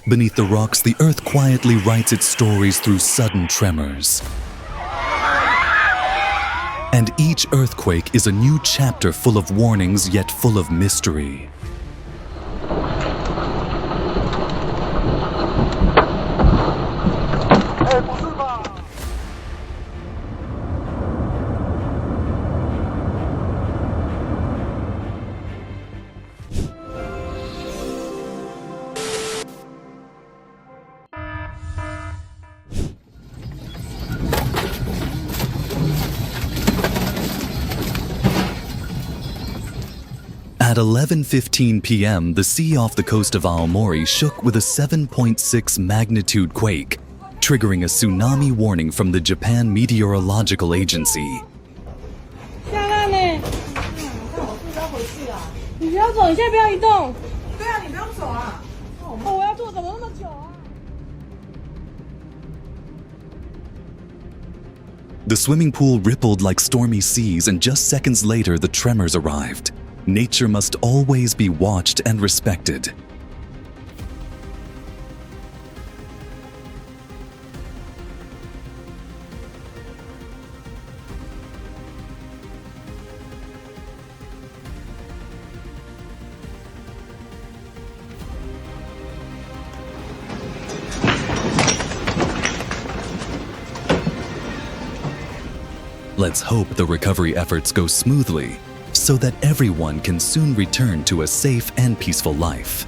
Beneath the rocks, the earth quietly writes its stories through sudden tremors. And each earthquake is a new chapter full of warnings yet full of mystery. At 11:15 p.m., the sea off the coast of Aomori shook with a 7.6 magnitude quake, triggering a tsunami warning from the Japan Meteorological Agency. The swimming pool rippled like stormy seas, and just seconds later, the tremors arrived. Nature must always be watched and respected. Let's hope the recovery efforts go smoothly, so that everyone can soon return to a safe and peaceful life.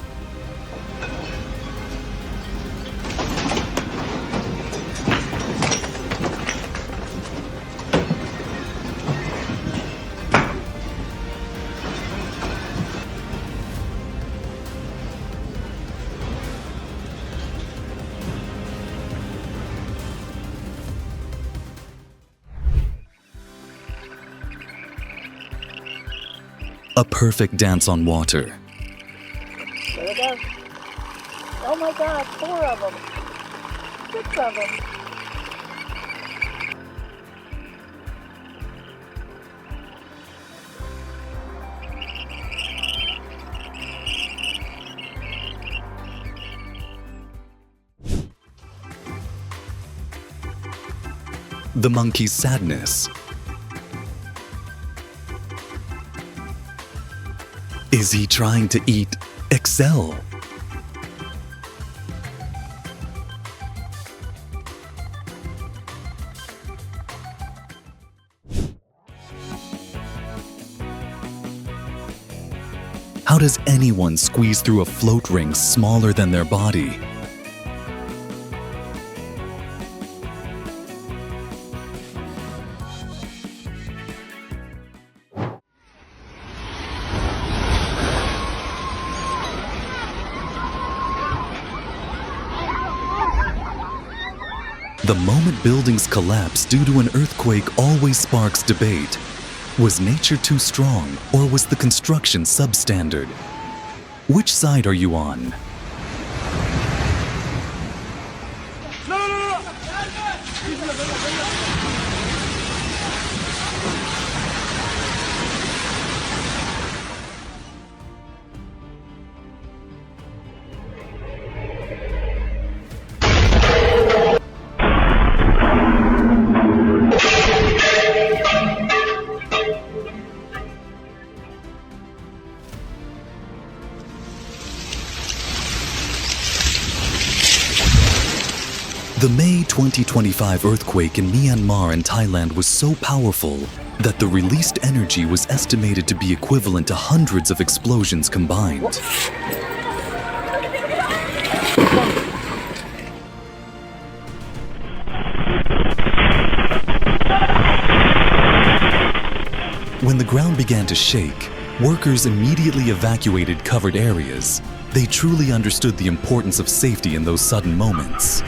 A perfect dance on water. There it goes. Oh my God, 4 of them. 6 of them. The monkey's sadness. Is he trying to eat Excel? How does anyone squeeze through a float ring smaller than their body? The moment buildings collapse due to an earthquake always sparks debate. Was nature too strong, or was the construction substandard? Which side are you on? The May 2025 earthquake in Myanmar and Thailand was so powerful that the released energy was estimated to be equivalent to hundreds of explosions combined. When the ground began to shake, workers immediately evacuated covered areas. They truly understood the importance of safety in those sudden moments.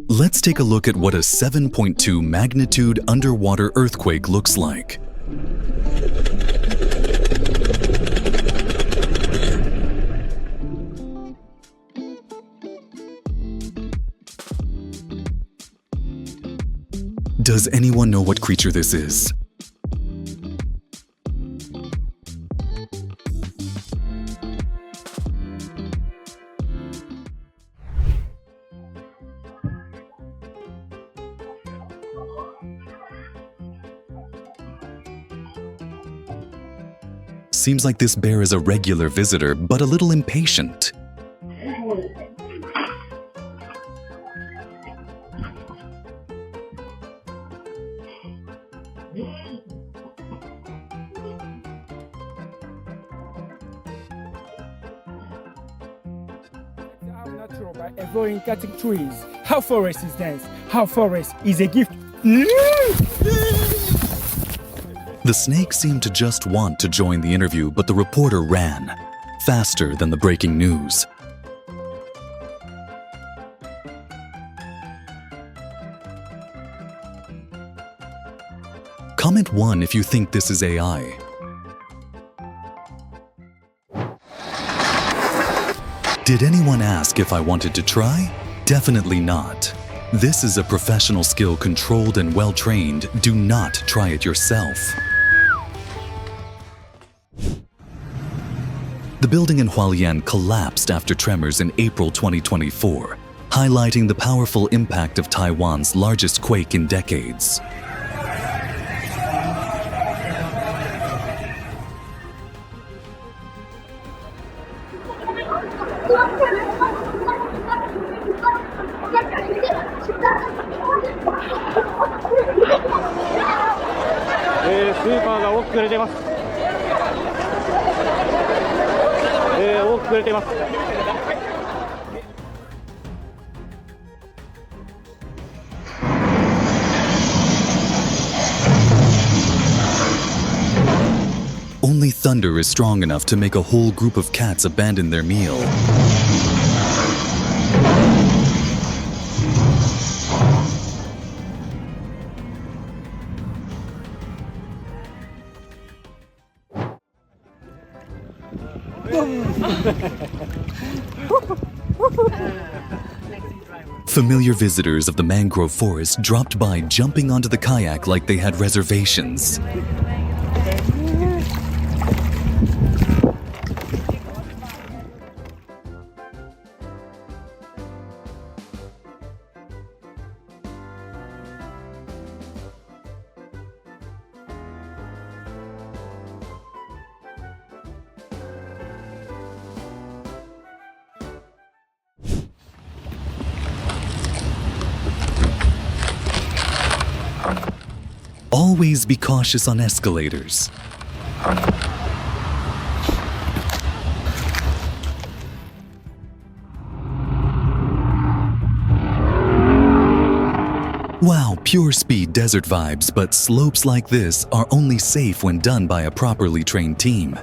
Let's take a look at what a 7.2 magnitude underwater earthquake looks like. Does anyone know what creature this is? Seems like this bear is a regular visitor, but a little impatient. Natural by avoiding cutting trees. How forest is dense. How forest is a gift. The snake seemed to just want to join the interview, but the reporter ran, faster than the breaking news. Comment 1 if you think this is AI. Did anyone ask if I wanted to try? Definitely not. This is a professional skill, controlled and well-trained. Do not try it yourself. The building in Hualien collapsed after tremors in April 2024, highlighting the powerful impact of Taiwan's largest quake in decades. Only thunder is strong enough to make a whole group of cats abandon their meal. Familiar visitors of the mangrove forest dropped by, jumping onto the kayak like they had reservations. Always be cautious on escalators. Wow, pure speed desert vibes, but slopes like this are only safe when done by a properly trained team.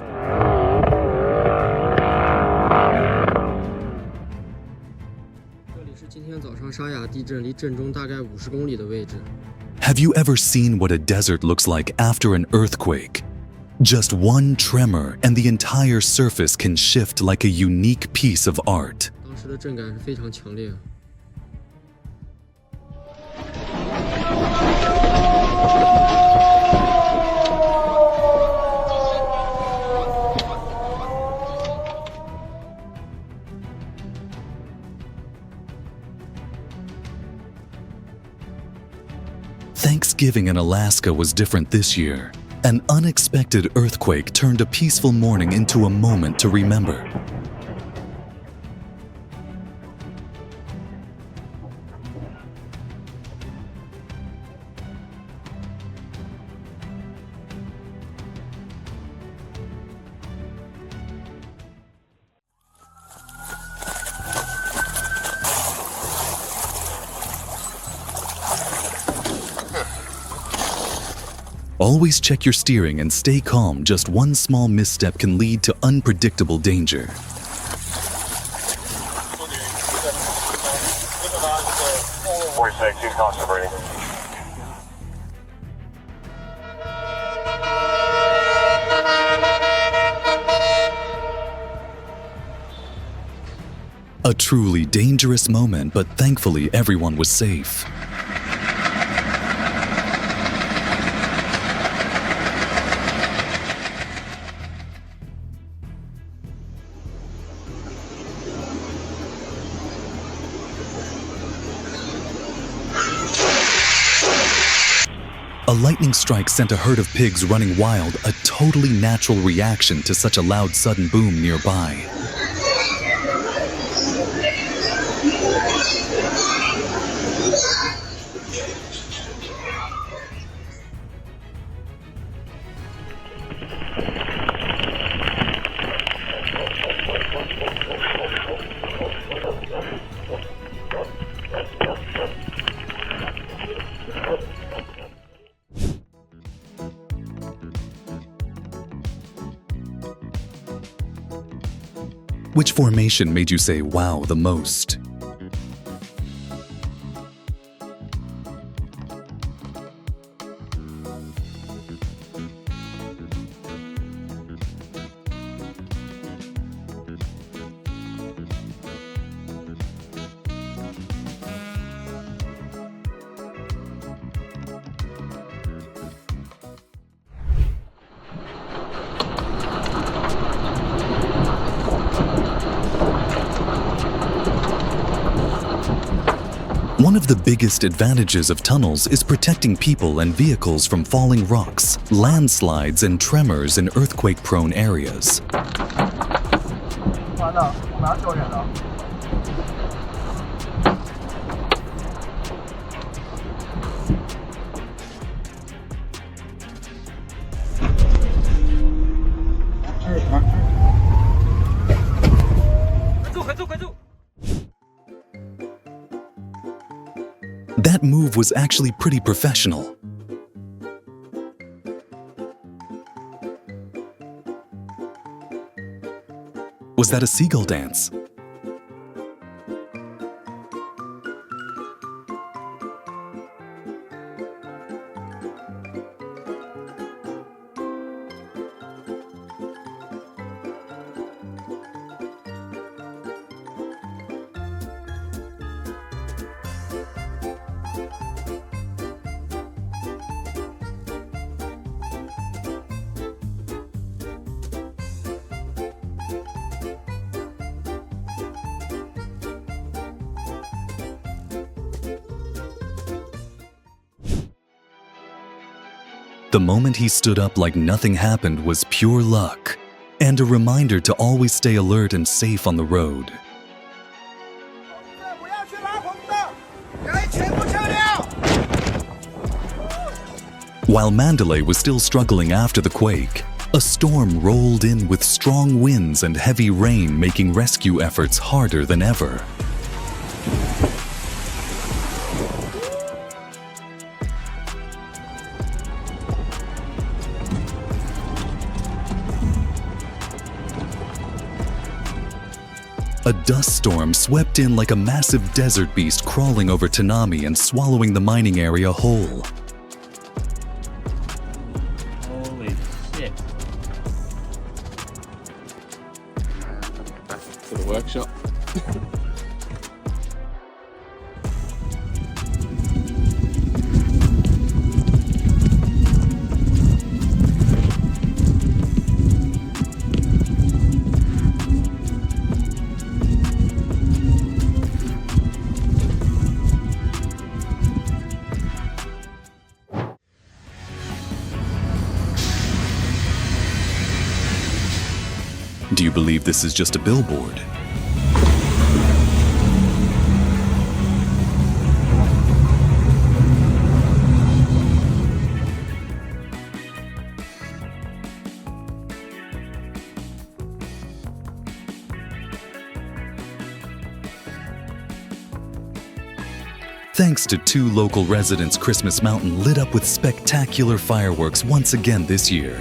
Have you ever seen what a desert looks like after an earthquake? Just one tremor and the entire surface can shift like a unique piece of art. Thanksgiving in Alaska was different this year. An unexpected earthquake turned a peaceful morning into a moment to remember. Always check your steering and stay calm. Just one small misstep can lead to unpredictable danger. A truly dangerous moment, but thankfully everyone was safe. A lightning strike sent a herd of pigs running wild, a totally natural reaction to such a loud sudden boom nearby. Which formation made you say wow the most? One of the biggest advantages of tunnels is protecting people and vehicles from falling rocks, landslides, and tremors in earthquake-prone areas. That move was actually pretty professional. Was that a seagull dance? The moment he stood up like nothing happened was pure luck, and a reminder to always stay alert and safe on the road. While Mandalay was still struggling after the quake, a storm rolled in with strong winds and heavy rain, making rescue efforts harder than ever. A dust storm swept in like a massive desert beast crawling over Tanami and swallowing the mining area whole. Holy shit. Back to the workshop. Do you believe this is just a billboard? Thanks to 2 local residents, Christmas Mountain lit up with spectacular fireworks once again this year.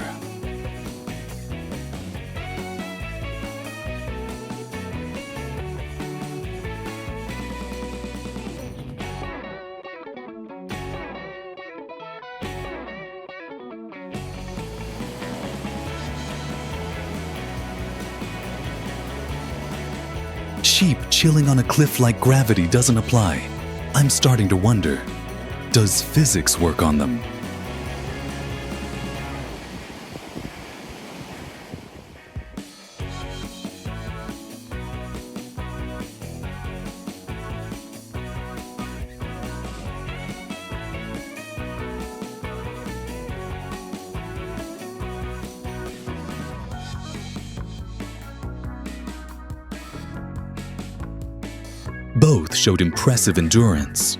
Sheep chilling on a cliff like gravity doesn't apply. I'm starting to wonder, does physics work on them? Both showed impressive endurance.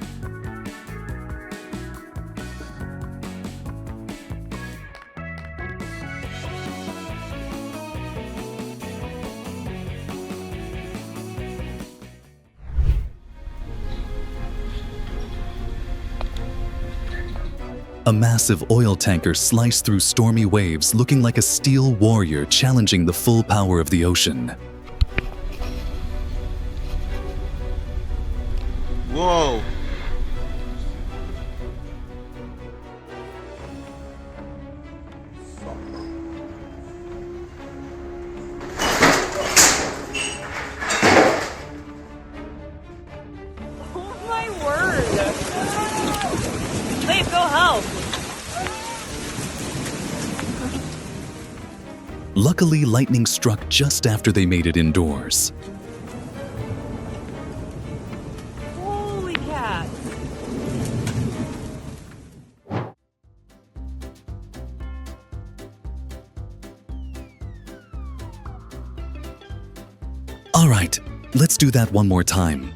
A massive oil tanker sliced through stormy waves, looking like a steel warrior challenging the full power of the ocean. Whoa! Oh my word! Wait, go help! Luckily, lightning struck just after they made it indoors. Holy cat! All right, let's do that one more time.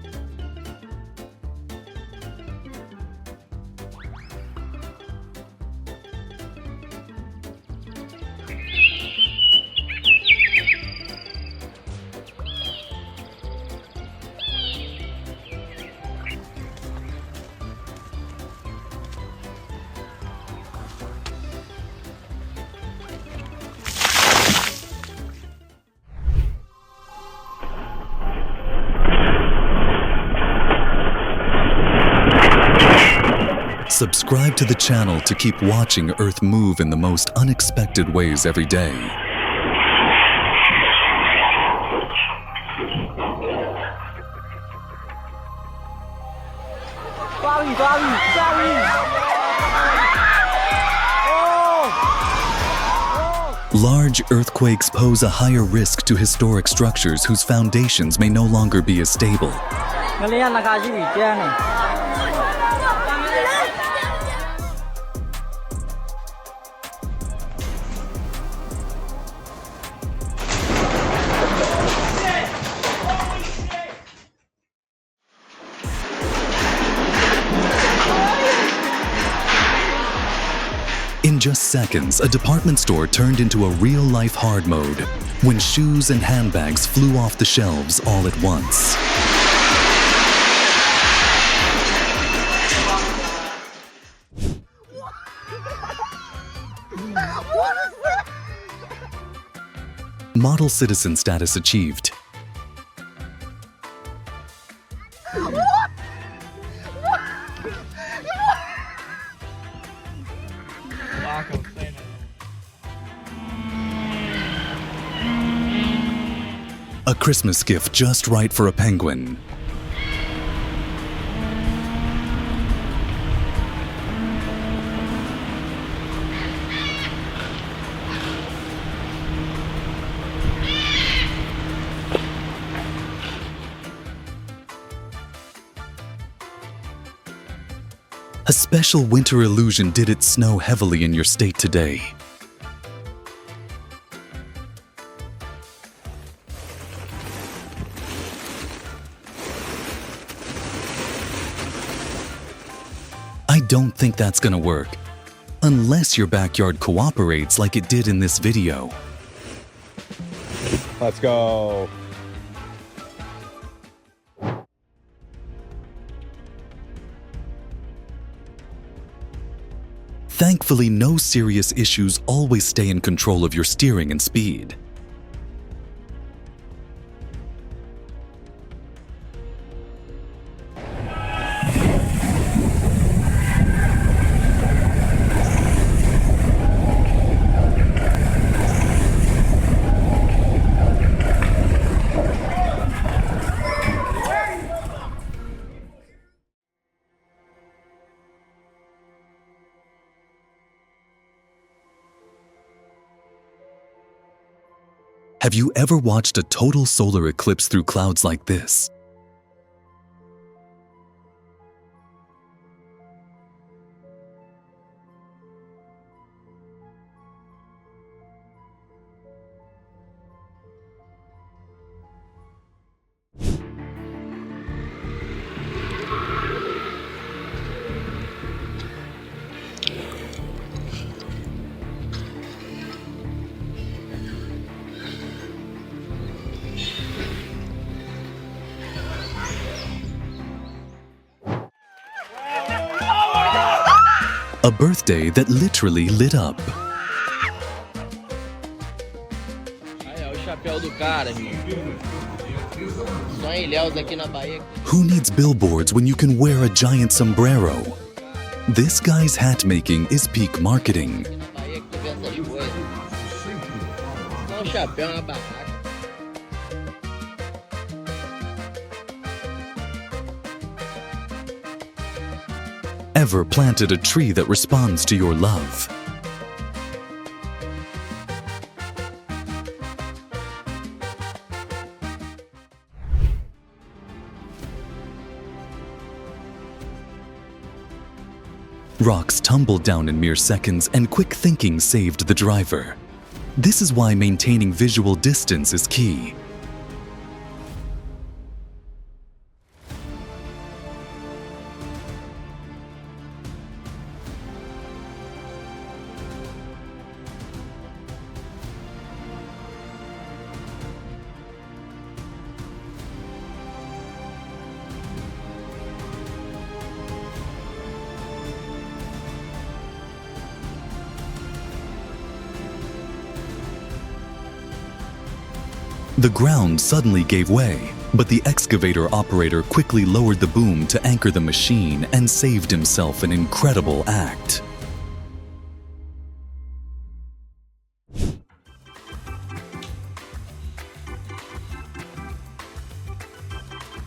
Subscribe to the channel to keep watching Earth move in the most unexpected ways every day. Large earthquakes pose a higher risk to historic structures whose foundations may no longer be as stable. In just seconds, a department store turned into a real-life hard mode when shoes and handbags flew off the shelves all at once. Model citizen status achieved. A Christmas gift just right for a penguin. A special winter illusion did it snow heavily in your state today. I don't think that's gonna work, unless your backyard cooperates like it did in this video. Let's go. Thankfully, no serious issues always stay in control of your steering and speed. Have you ever watched a total solar eclipse through clouds like this? A birthday that literally lit up. Aí, ó, o chapéu do cara, irmão. Só em Ilhéus aqui na Bahia. Who needs billboards when you can wear a giant sombrero? This guy's hat making is peak marketing. Na Bahia que tu vê essas coisas. Só um chapéu na barraca. Ever planted a tree that responds to your love? Rocks tumbled down in mere seconds, and quick thinking saved the driver. This is why maintaining visual distance is key. The ground suddenly gave way, but the excavator operator quickly lowered the boom to anchor the machine and saved himself an incredible act.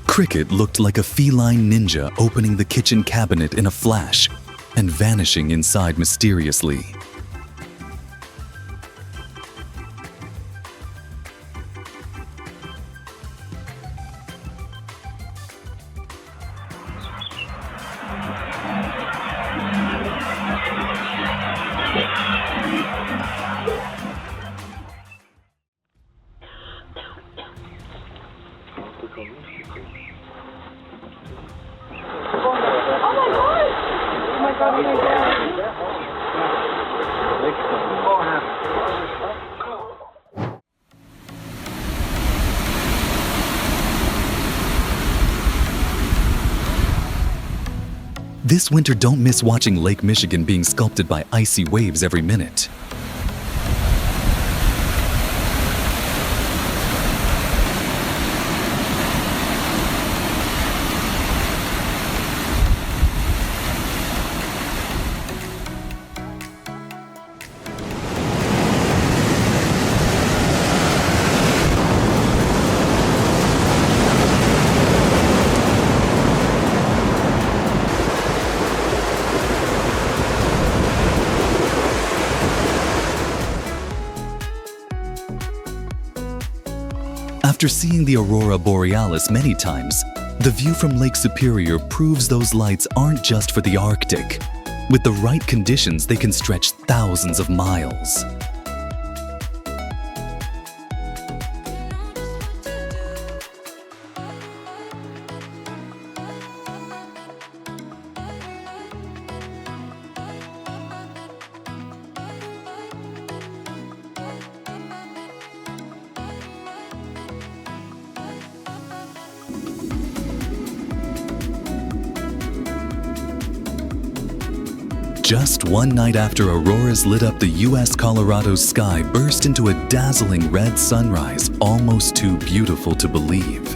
Cricket looked like a feline ninja opening the kitchen cabinet in a flash and vanishing inside mysteriously. This winter, don't miss watching Lake Michigan being sculpted by icy waves every minute. After seeing the aurora borealis many times, the view from Lake Superior proves those lights aren't just for the Arctic. With the right conditions, they can stretch thousands of miles. Just one night after auroras lit up the U.S. Colorado's sky burst into a dazzling red sunrise, almost too beautiful to believe.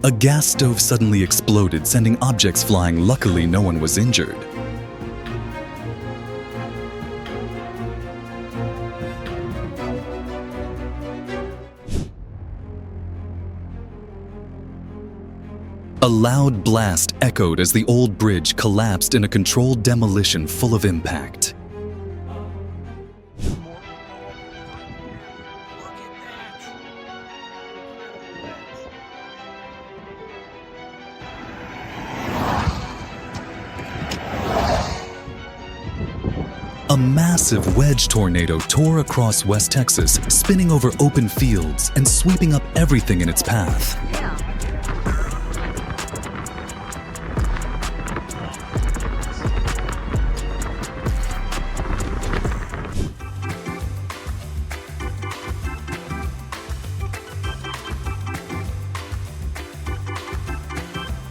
A gas stove suddenly exploded, sending objects flying. Luckily, no one was injured. A loud blast echoed as the old bridge collapsed in a controlled demolition full of impact. Look at that! A massive wedge tornado tore across West Texas, spinning over open fields and sweeping up everything in its path.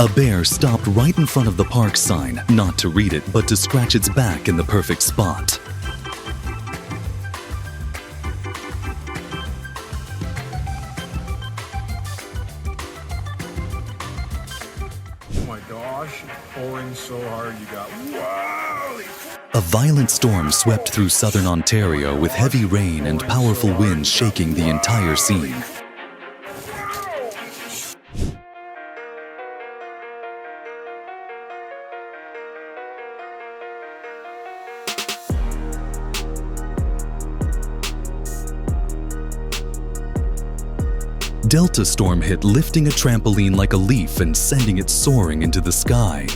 A bear stopped right in front of the park sign, not to read it, but to scratch its back in the perfect spot. Oh my gosh, pulling so hard you got, wow! A violent storm swept through southern Ontario with heavy rain and powerful winds shaking the entire scene. Delta storm hit, lifting a trampoline like a leaf and sending it soaring into the sky.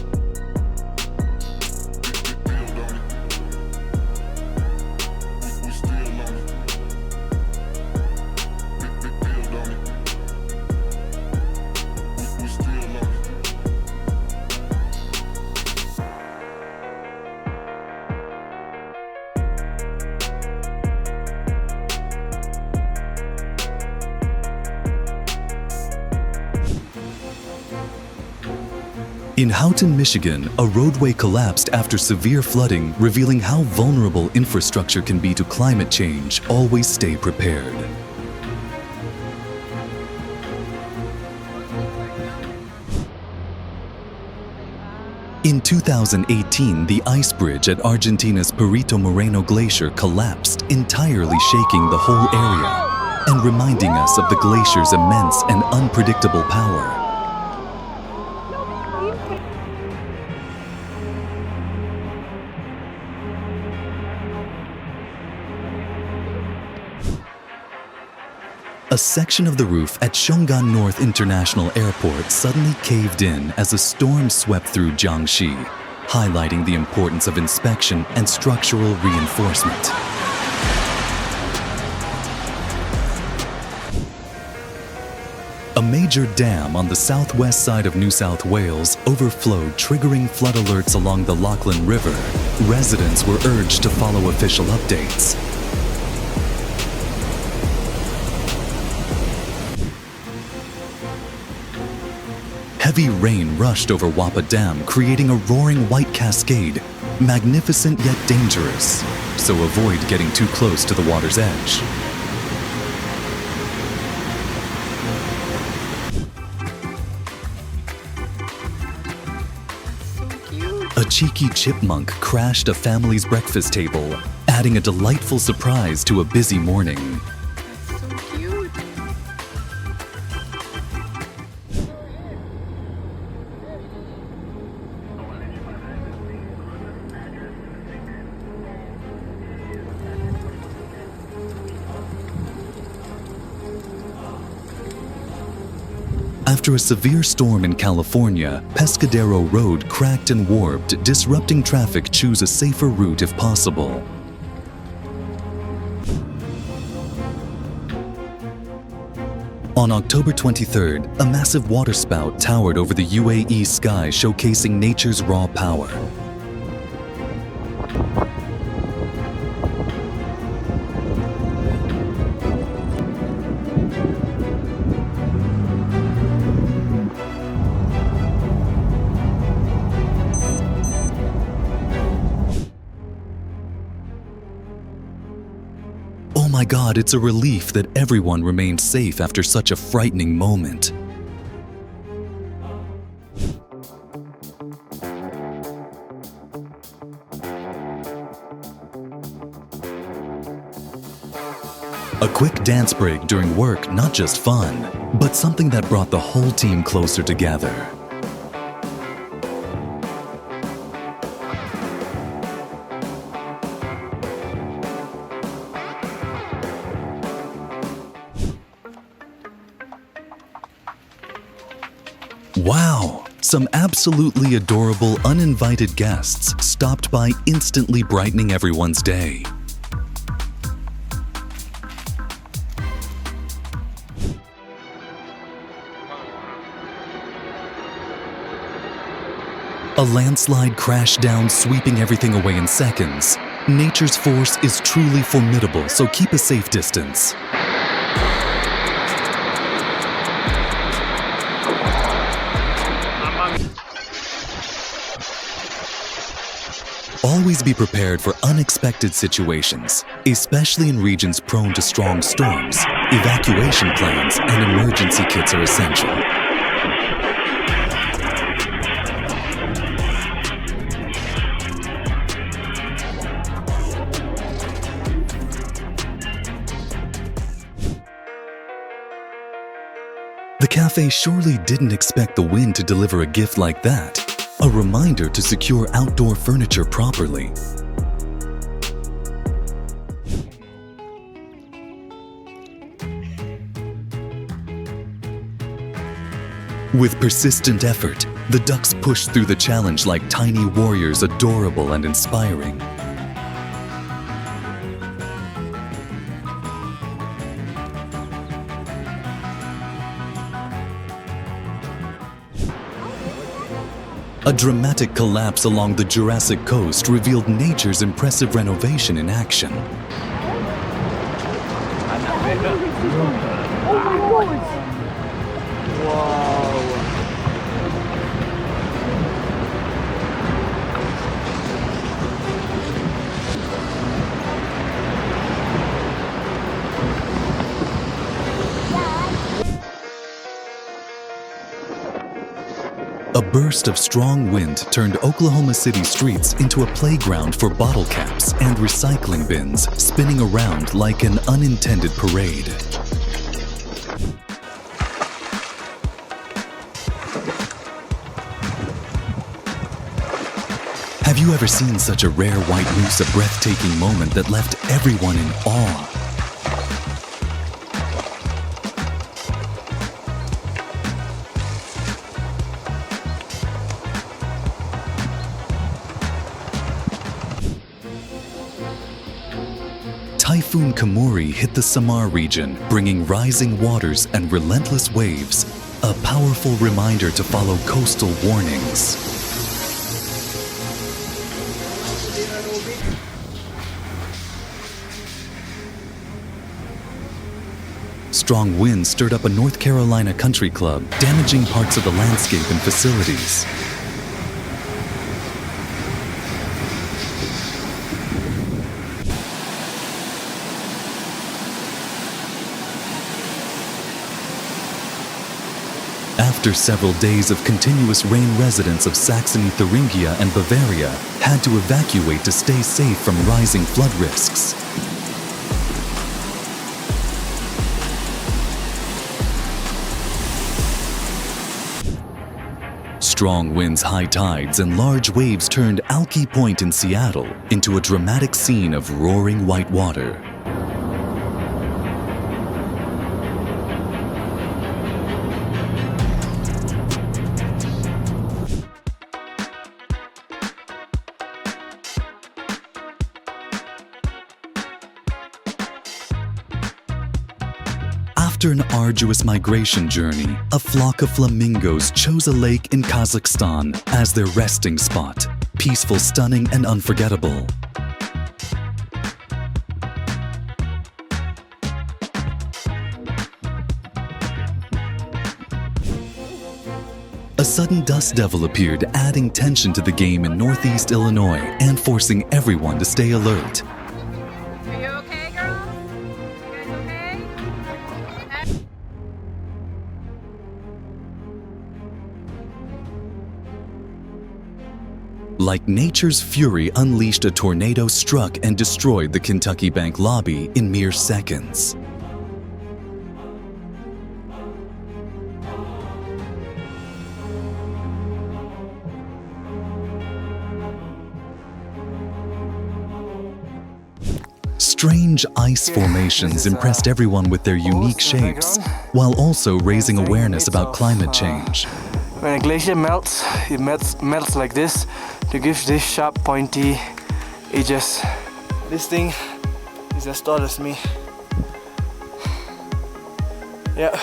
In Houghton, Michigan, a roadway collapsed after severe flooding, revealing how vulnerable infrastructure can be to climate change. Always stay prepared. In 2018, the ice bridge at Argentina's Perito Moreno Glacier collapsed, entirely shaking the whole area and reminding us of the glacier's immense and unpredictable power. A section of the roof at Chong'an North International Airport suddenly caved in as a storm swept through Jiangxi, highlighting the importance of inspection and structural reinforcement. A major dam on the southwest side of New South Wales overflowed, triggering flood alerts along the Lachlan River. Residents were urged to follow official updates. Heavy rain rushed over Wapa Dam, creating a roaring white cascade, magnificent yet dangerous, so avoid getting too close to the water's edge. A cheeky chipmunk crashed a family's breakfast table, adding a delightful surprise to a busy morning. After a severe storm in California, Pescadero Road cracked and warped, disrupting traffic. Choose a safer route if possible. On October 23rd, a massive waterspout towered over the UAE sky, showcasing nature's raw power. Oh my God, it's a relief that everyone remained safe after such a frightening moment. A quick dance break during work, not just fun, but something that brought the whole team closer together. Wow! some absolutely adorable uninvited guests stopped by, instantly brightening everyone's day. A landslide crashed down, sweeping everything away in seconds. Nature's force is truly formidable, so keep a safe distance. Always be prepared for unexpected situations, especially in regions prone to strong storms. Evacuation plans and emergency kits are essential. The cafe surely didn't expect the wind to deliver a gift like that. A reminder to secure outdoor furniture properly. With persistent effort, the ducks pushed through the challenge like tiny warriors, adorable and inspiring. A dramatic collapse along the Jurassic coast revealed nature's impressive renovation in action. A burst of strong wind turned Oklahoma City streets into a playground for bottle caps and recycling bins, spinning around like an unintended parade. Have you ever seen such a rare white moose, a breathtaking moment that left everyone in awe? Typhoon Kamori hit the Samar region, bringing rising waters and relentless waves, a powerful reminder to follow coastal warnings. Strong winds stirred up a North Carolina country club, damaging parts of the landscape and facilities. After several days of continuous rain, residents of Saxony, Thuringia, and Bavaria had to evacuate to stay safe from rising flood risks. Strong winds, high tides, and large waves turned Alki Point in Seattle into a dramatic scene of roaring white water. After an arduous migration journey, a flock of flamingos chose a lake in Kazakhstan as their resting spot. Peaceful, stunning, and unforgettable. A sudden dust devil appeared, adding tension to the game in Northeast Illinois and forcing everyone to stay alert. Are you okay, girl? You guys okay? Like nature's fury unleashed, a tornado struck and destroyed the Kentucky Bank lobby in mere seconds. Strange ice formations impressed everyone with their unique shapes, while also raising awareness about climate change. When a glacier melts, it melts like this to give this sharp, pointy edges. This thing is as tall as me. Yeah.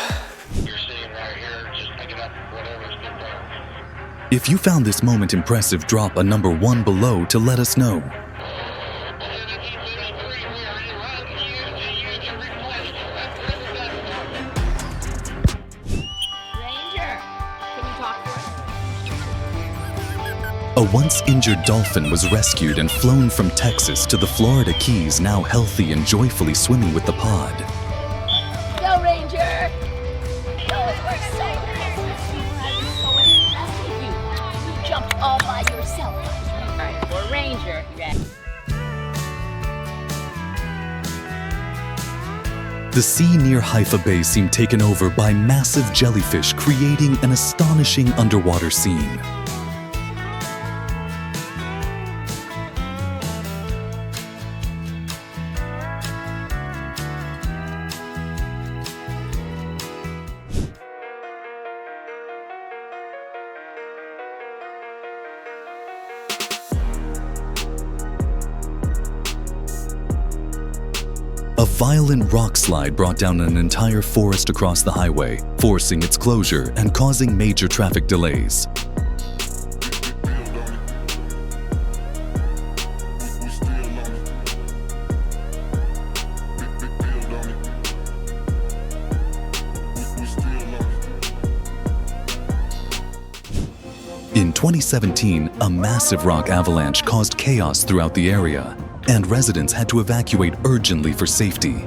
You're sitting right here, just picking up whatever's been there. If you found this moment impressive, drop a number 1 below to let us know. A once injured dolphin was rescued and flown from Texas to the Florida Keys, now healthy and joyfully swimming with the pod. Go, Ranger! Go, we're so impressed with you. I'm so impressed with you. You jumped all by yourself. All right, for Ranger. The sea near Haifa Bay seemed taken over by massive jellyfish, creating an astonishing underwater scene. A violent rock slide brought down an entire forest across the highway, forcing its closure and causing major traffic delays. In 2017, a massive rock avalanche caused chaos throughout the area, and residents had to evacuate urgently for safety.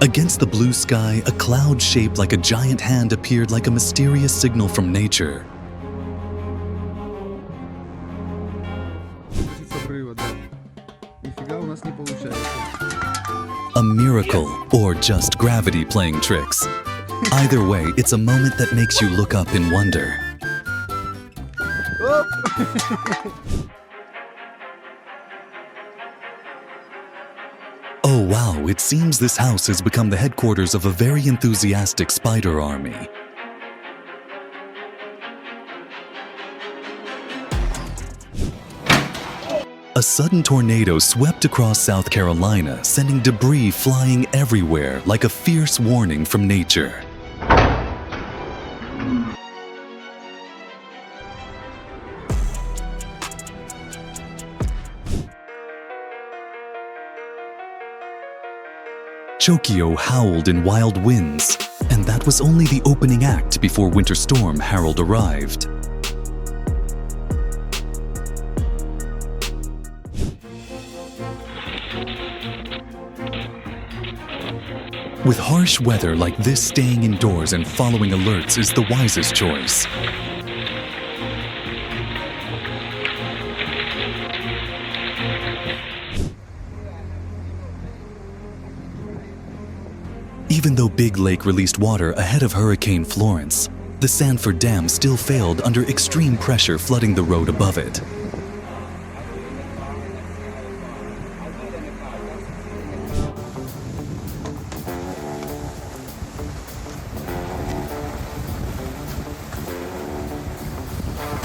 Against the blue sky, a cloud shaped like a giant hand appeared like a mysterious signal from nature. A miracle, or just gravity playing tricks. Either way, it's a moment that makes you look up in wonder. Oh wow, it seems this house has become the headquarters of a very enthusiastic spider army. A sudden tornado swept across South Carolina, sending debris flying everywhere like a fierce warning from nature. Chokyo howled in wild winds, and that was only the opening act before Winter Storm Harold arrived. With harsh weather like this, staying indoors and following alerts is the wisest choice. Even though Big Lake released water ahead of Hurricane Florence, the Sanford Dam still failed under extreme pressure, flooding the road above it.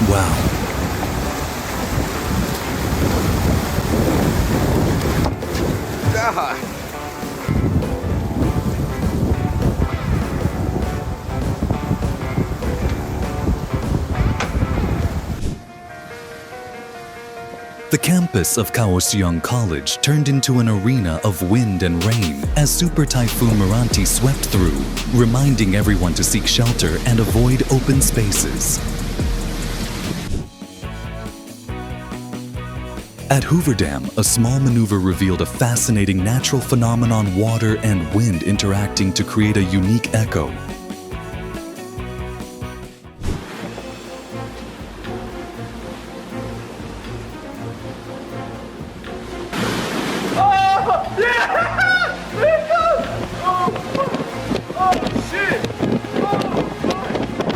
Wow. God. The campus of Kaohsiung College turned into an arena of wind and rain as Super Typhoon Meranti swept through, reminding everyone to seek shelter and avoid open spaces. At Hoover Dam, a small maneuver revealed a fascinating natural phenomenon: water and wind interacting to create a unique echo.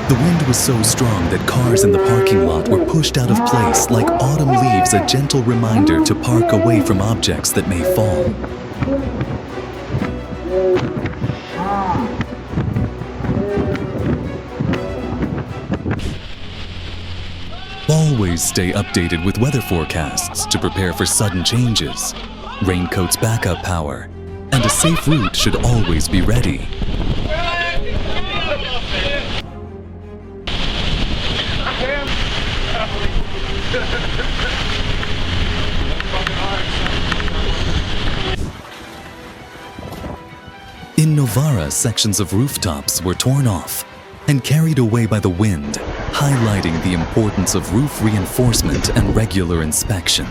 The wind was so strong that cars in the parking lot were pushed out of place like autumn leaves, a gentle reminder to park away from objects that may fall. Always stay updated with weather forecasts to prepare for sudden changes. Raincoat's backup power, and a safe route should always be ready. In Novara, sections of rooftops were torn off and carried away by the wind, highlighting the importance of roof reinforcement and regular inspection.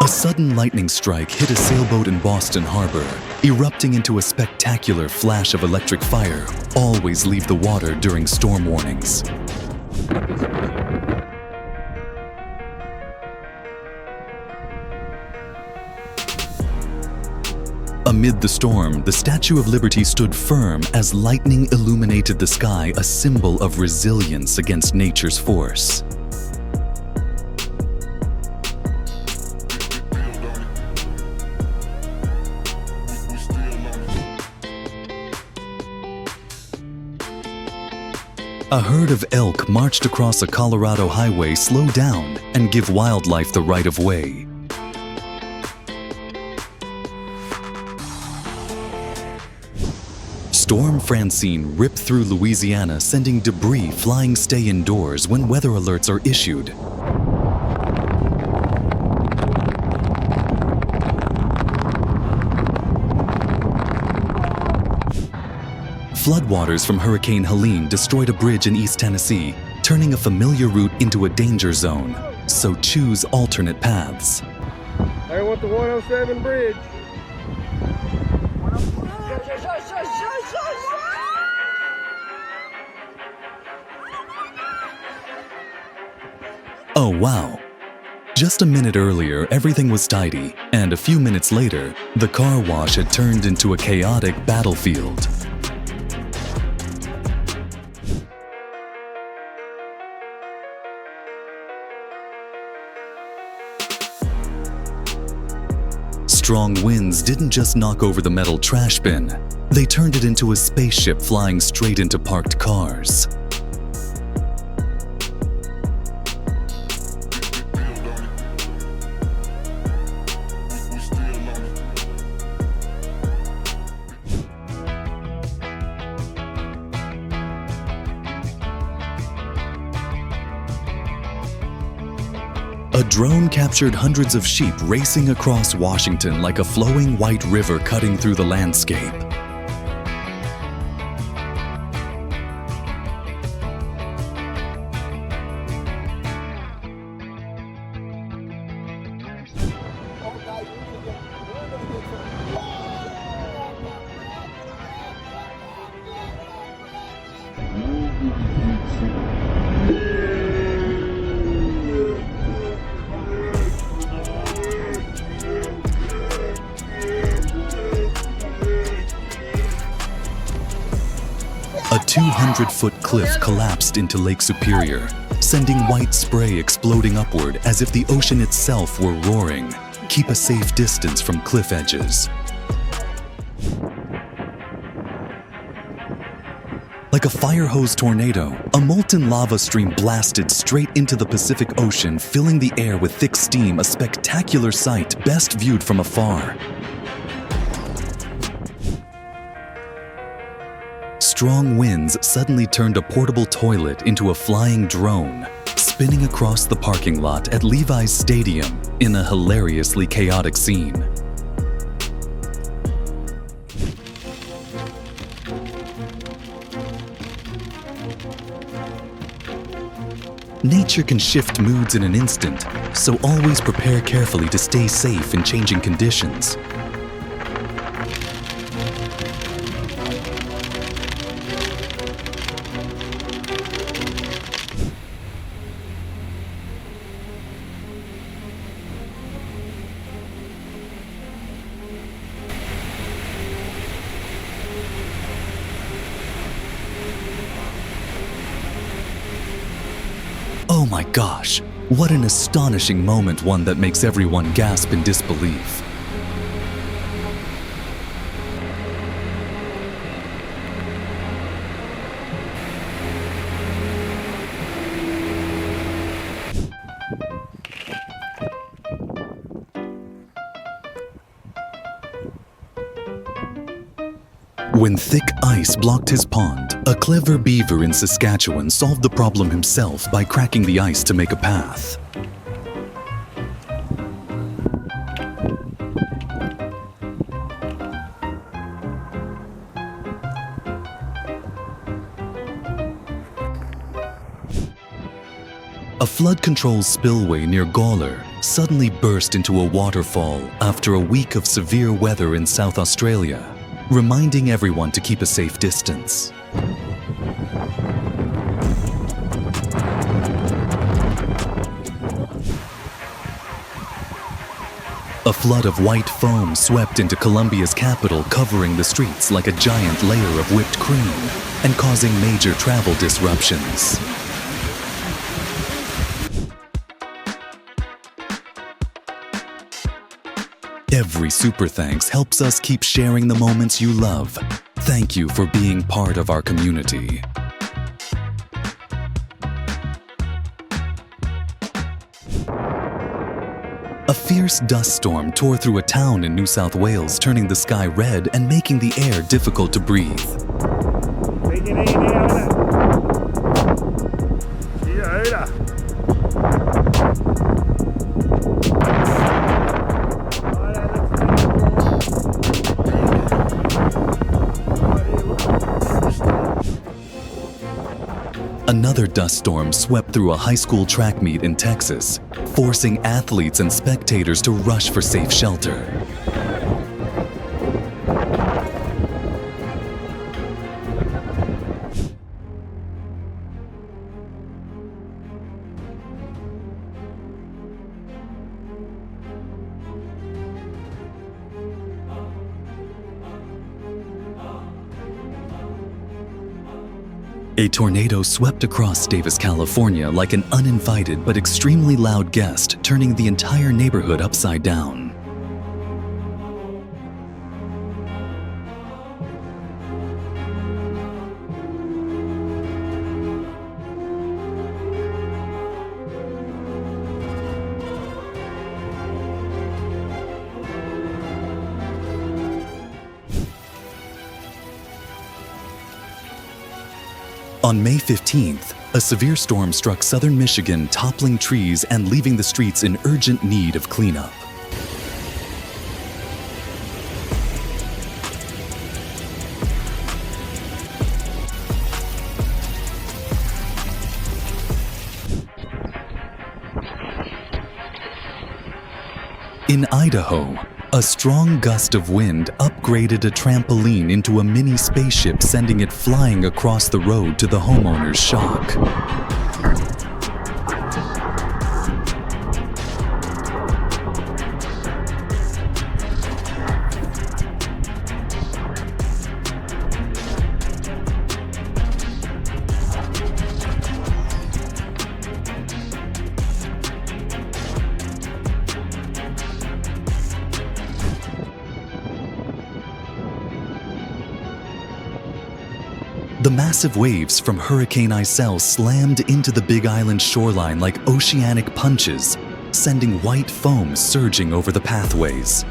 A sudden lightning strike hit a sailboat in Boston Harbor, erupting into a spectacular flash of electric fire. Always leave the water during storm warnings. Amid the storm, the Statue of Liberty stood firm as lightning illuminated the sky, a symbol of resilience against nature's force. A herd of elk marched across a Colorado highway. Slow down and give wildlife the right of way. Storm Francine ripped through Louisiana, sending debris flying. Stay indoors when weather alerts are issued. Floodwaters from Hurricane Helene destroyed a bridge in East Tennessee, turning a familiar route into a danger zone. So choose alternate paths. I want the 107 bridge. Oh wow. Just a minute earlier, everything was tidy, and a few minutes later, the car wash had turned into a chaotic battlefield. Strong winds didn't just knock over the metal trash bin, they turned it into a spaceship flying straight into parked cars. A drone captured hundreds of sheep racing across Washington like a flowing white river cutting through the landscape. A 200-foot cliff collapsed into Lake Superior, sending white spray exploding upward as if the ocean itself were roaring. Keep a safe distance from cliff edges. Like a fire hose tornado, a molten lava stream blasted straight into the Pacific Ocean, filling the air with thick steam, a spectacular sight best viewed from afar. Strong winds suddenly turned a portable toilet into a flying drone, spinning across the parking lot at Levi's Stadium in a hilariously chaotic scene. Nature can shift moods in an instant, so always prepare carefully to stay safe in changing conditions. my gosh, what an astonishing moment, one that makes everyone gasp in disbelief. When thick ice blocked his pond, a clever beaver in Saskatchewan solved the problem himself by cracking the ice to make a path. A flood control spillway near Gawler suddenly burst into a waterfall after a week of severe weather in South Australia, reminding everyone to keep a safe distance. A flood of white foam swept into Colombia's capital, covering the streets like a giant layer of whipped cream and causing major travel disruptions. Every super thanks helps us keep sharing the moments you love. Thank you for being part of our community. A fierce dust storm tore through a town in New South Wales, turning the sky red and making the air difficult to breathe. Another dust storm swept through a high school track meet in Texas, forcing athletes and spectators to rush for safe shelter. A tornado swept across Davis, California like an uninvited but extremely loud guest, turning the entire neighborhood upside down. On May 15th, a severe storm struck southern Michigan, toppling trees and leaving the streets in urgent need of cleanup. In Idaho, a strong gust of wind upgraded a trampoline into a mini spaceship, sending it flying across the road to the homeowner's shock. The massive waves from Hurricane Iselle slammed into the Big Island shoreline like oceanic punches, sending white foam surging over the pathways.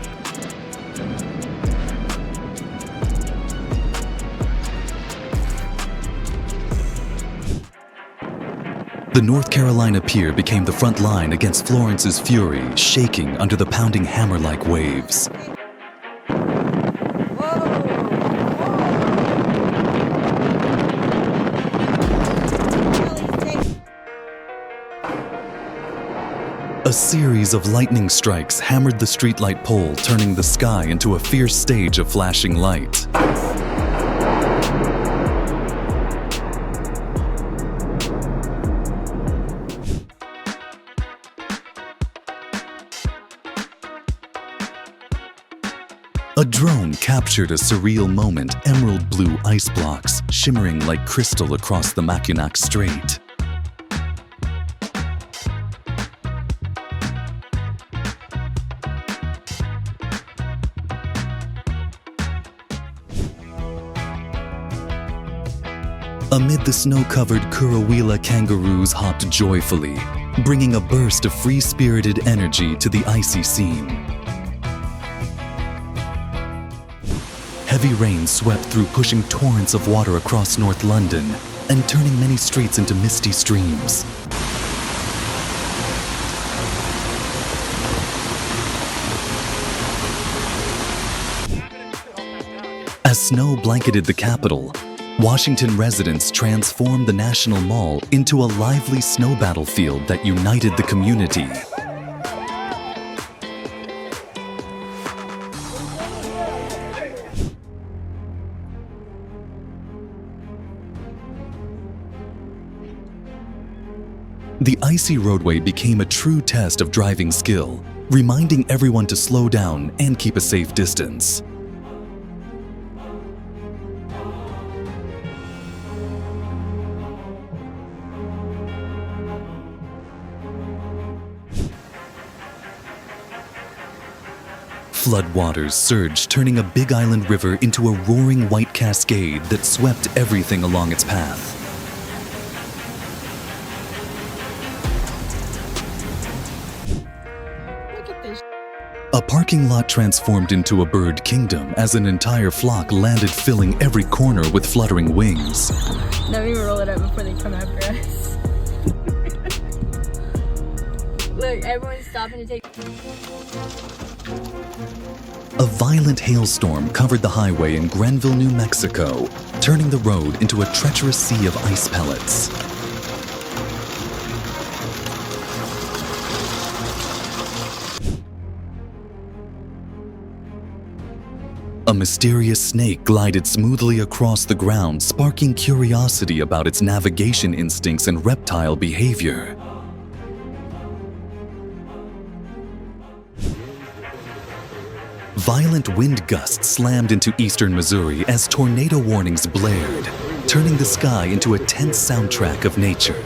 The North Carolina pier became the front line against Florence's fury, shaking under the pounding hammer-like waves. A series of lightning strikes hammered the streetlight pole, turning the sky into a fierce stage of flashing light. A drone captured a surreal moment, emerald blue ice blocks shimmering like crystal across the Mackinac Strait. Amid the snow-covered Kurawila, kangaroos hopped joyfully, bringing a burst of free-spirited energy to the icy scene. Heavy rain swept through, pushing torrents of water across North London and turning many streets into misty streams. As snow blanketed the capital, Washington residents transformed the National Mall into a lively snow battlefield that united the community. The icy roadway became a true test of driving skill, reminding everyone to slow down and keep a safe distance. Floodwaters surged, turning a big island river into a roaring white cascade that swept everything along its path. A parking lot transformed into a bird kingdom as an entire flock landed, filling every corner with fluttering wings. Let me roll it up before they come after us. Look, everyone's stopping to take. A violent hailstorm covered the highway in Grenville, New Mexico, turning the road into a treacherous sea of ice pellets. A mysterious snake glided smoothly across the ground, sparking curiosity about its navigation instincts and reptile behavior. Violent wind gusts slammed into eastern Missouri as tornado warnings blared, turning the sky into a tense soundtrack of nature.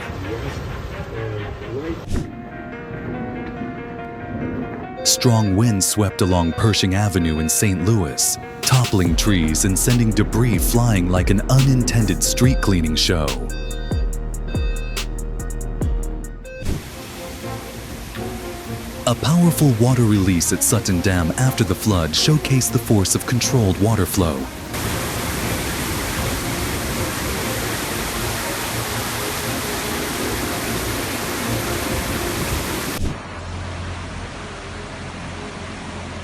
Strong winds swept along Pershing Avenue in St. Louis, toppling trees and sending debris flying like an unintended street cleaning show. A powerful water release at Sutton Dam after the flood showcased the force of controlled water flow.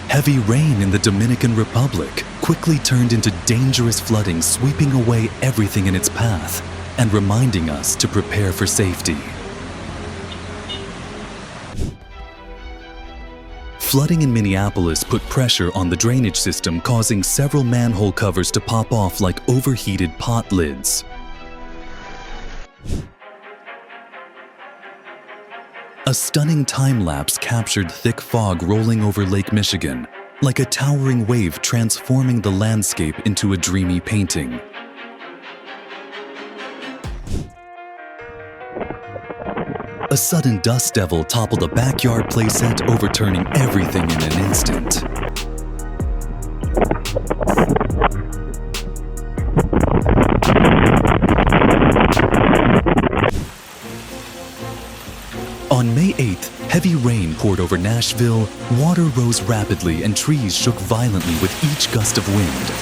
Heavy rain in the Dominican Republic quickly turned into dangerous flooding, sweeping away everything in its path and reminding us to prepare for safety. Flooding in Minneapolis put pressure on the drainage system, causing several manhole covers to pop off like overheated pot lids. A stunning time-lapse captured thick fog rolling over Lake Michigan, like a towering wave transforming the landscape into a dreamy painting. A sudden dust devil toppled a backyard playset, overturning everything in an instant. On May 8th, heavy rain poured over Nashville, water rose rapidly and trees shook violently with each gust of wind.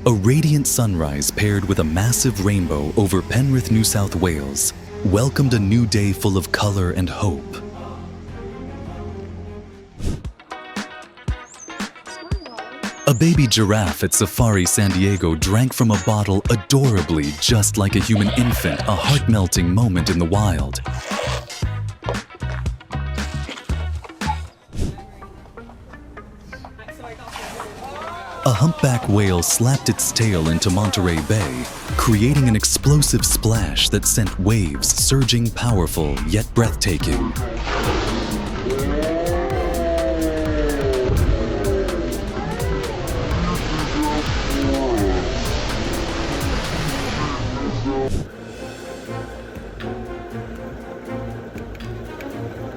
A radiant sunrise paired with a massive rainbow over Penrith, New South Wales, welcomed a new day full of color and hope. A baby giraffe at Safari San Diego drank from a bottle adorably, just like a human infant, a heart-melting moment in the wild. A humpback whale slapped its tail into Monterey Bay, creating an explosive splash that sent waves surging, powerful yet breathtaking.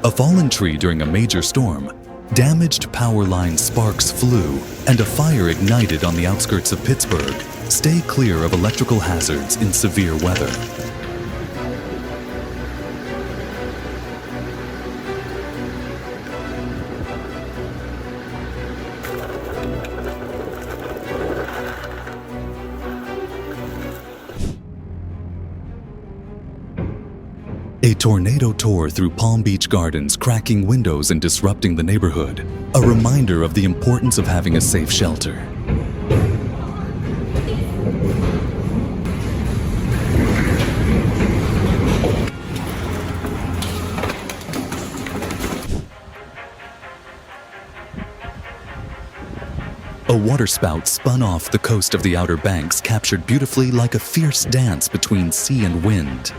A fallen tree during a major storm, damaged power line sparks flew, and a fire ignited on the outskirts of Pittsburgh. Stay clear of electrical hazards in severe weather. A tornado tore through Palm Beach Gardens, cracking windows and disrupting the neighborhood. A reminder of the importance of having a safe shelter. A waterspout spun off the coast of the Outer Banks, captured beautifully like a fierce dance between sea and wind.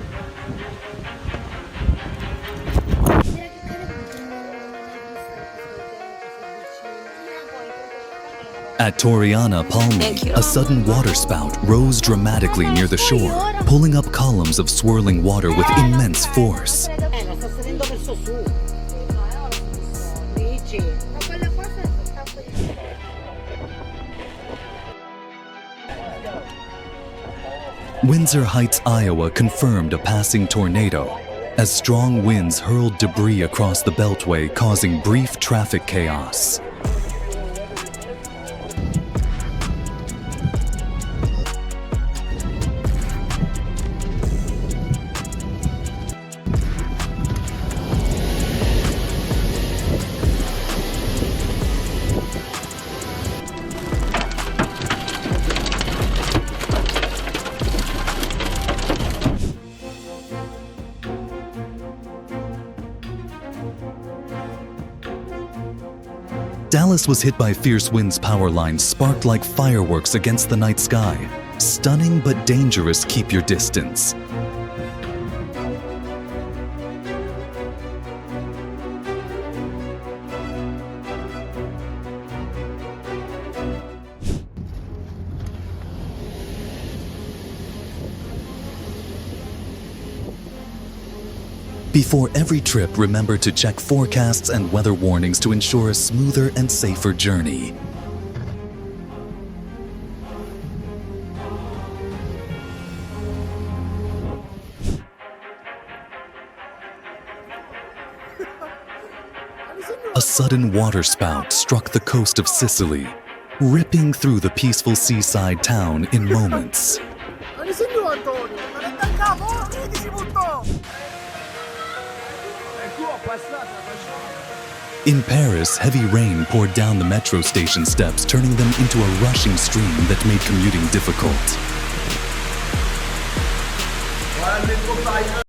At Toriana Palmy, a sudden waterspout rose dramatically near the shore, pulling up columns of swirling water with immense force. Windsor Heights, Iowa confirmed a passing tornado, as strong winds hurled debris across the beltway, causing brief traffic chaos. Dallas was hit by fierce winds. Power lines sparked like fireworks against the night sky. Stunning but dangerous. Keep your distance. Before every trip, remember to check forecasts and weather warnings to ensure a smoother and safer journey. A sudden waterspout struck the coast of Sicily, ripping through the peaceful seaside town in moments. In Paris, heavy rain poured down the metro station steps, turning them into a rushing stream that made commuting difficult.